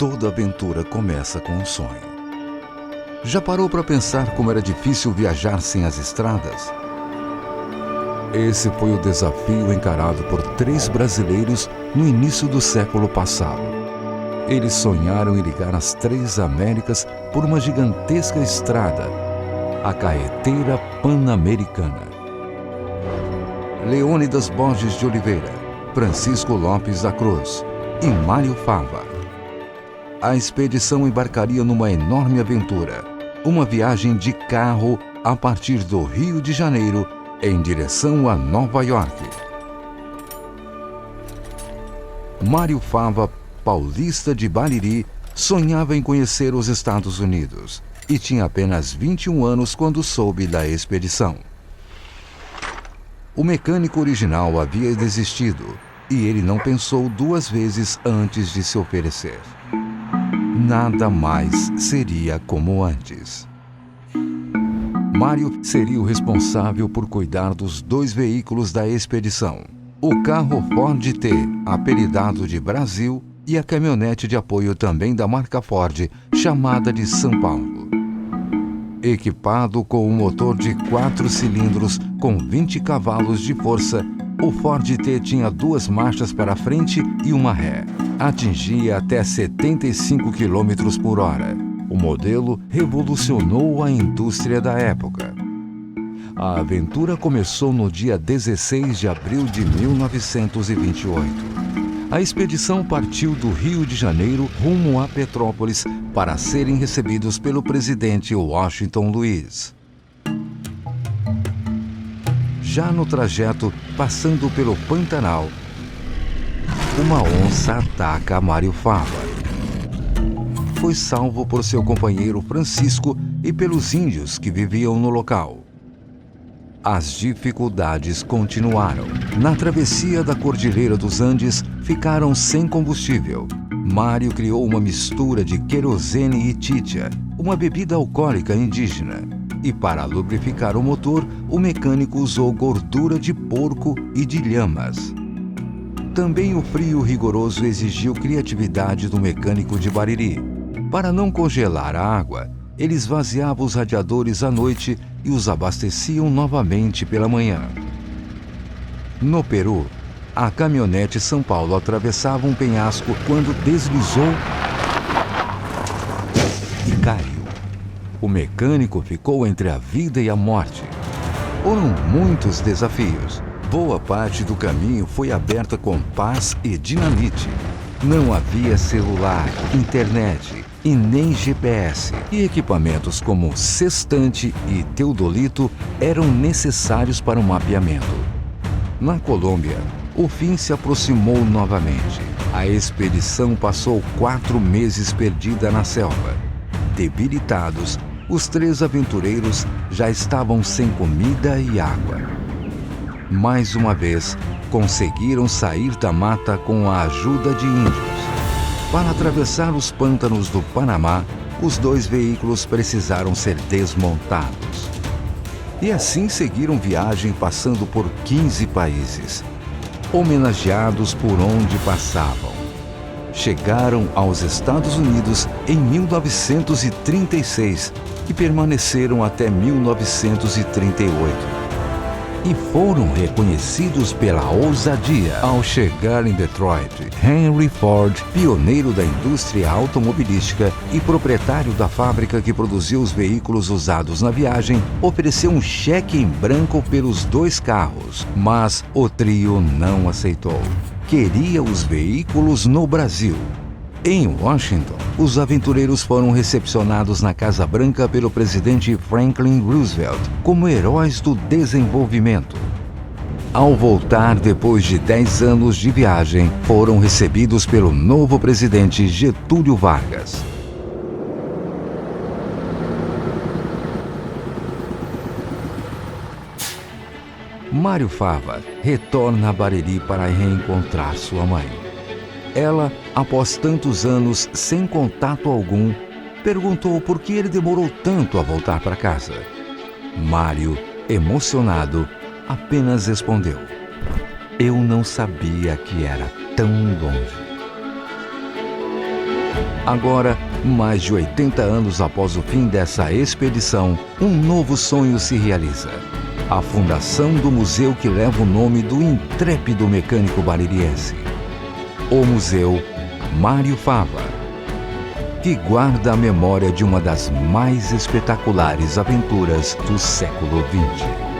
Toda aventura começa com um sonho. Já parou para pensar como era difícil viajar sem as estradas? Esse foi o desafio encarado por 3 brasileiros no início do século passado. Eles sonharam em ligar as 3 Américas por uma gigantesca estrada, a Carretera Pan-Americana. Leônidas Borges de Oliveira, Francisco Lopes da Cruz e Mário Fava. A expedição embarcaria numa enorme aventura, uma viagem de carro a partir do Rio de Janeiro em direção a Nova York. Mário Fava, paulista de Bariri, sonhava em conhecer os Estados Unidos e tinha apenas 21 anos quando soube da expedição. O mecânico original havia desistido e ele não pensou 2 vezes antes de se oferecer. Nada mais seria como antes. Mário seria o responsável por cuidar dos 2 veículos da expedição: o carro Ford T, apelidado de Brasil, e a caminhonete de apoio também da marca Ford, chamada de São Paulo. Equipado com um motor de 4 cilindros com 20 cavalos de força, o Ford T tinha 2 marchas para frente e uma ré. Atingia até 75 km por hora. O modelo revolucionou a indústria da época. A aventura começou no dia 16 de abril de 1928. A expedição partiu do Rio de Janeiro rumo a Petrópolis para serem recebidos pelo presidente Washington Luiz. Já no trajeto, passando pelo Pantanal, uma onça ataca Mário Fava. Foi salvo por seu companheiro Francisco e pelos índios que viviam no local. As dificuldades continuaram. Na travessia da Cordilheira dos Andes, ficaram sem combustível. Mário criou uma mistura de querosene e títia, uma bebida alcoólica indígena. E para lubrificar o motor, o mecânico usou gordura de porco e de lhamas. Também o frio rigoroso exigiu criatividade do mecânico de Bariri. Para não congelar a água, ele esvaziava os radiadores à noite e os abasteciam novamente pela manhã. No Peru, a caminhonete São Paulo atravessava um penhasco quando deslizou e caiu. O mecânico ficou entre a vida e a morte. Foram muitos desafios. Boa parte do caminho foi aberta com pás e dinamite. Não havia celular, internet e nem GPS. E equipamentos como sextante e teodolito eram necessários para o mapeamento. Na Colômbia, o fim se aproximou novamente. A expedição passou 4 meses perdida na selva. Debilitados, os 3 aventureiros já estavam sem comida e água. Mais uma vez, conseguiram sair da mata com a ajuda de índios. Para atravessar os pântanos do Panamá, os 2 veículos precisaram ser desmontados. E assim seguiram viagem passando por 15 países, homenageados por onde passavam. Chegaram aos Estados Unidos em 1936 e permaneceram até 1938. E foram reconhecidos pela ousadia. Ao chegar em Detroit, Henry Ford, pioneiro da indústria automobilística e proprietário da fábrica que produziu os veículos usados na viagem, ofereceu um cheque em branco pelos 2 carros, mas o trio não aceitou. Queria os veículos no Brasil. Em Washington, os aventureiros foram recepcionados na Casa Branca pelo presidente Franklin Roosevelt como heróis do desenvolvimento. Ao voltar depois de 10 anos de viagem, foram recebidos pelo novo presidente Getúlio Vargas. Mário Fava retorna a Bariri para reencontrar sua mãe. Ela, após tantos anos sem contato algum, perguntou por que ele demorou tanto a voltar para casa. Mário, emocionado, apenas respondeu: "Eu não sabia que era tão longe." Agora, mais de 80 anos após o fim dessa expedição, um novo sonho se realiza. A fundação do museu que leva o nome do intrépido mecânico baririense. O Museu Mário Fava, que guarda a memória de uma das mais espetaculares aventuras do século XX.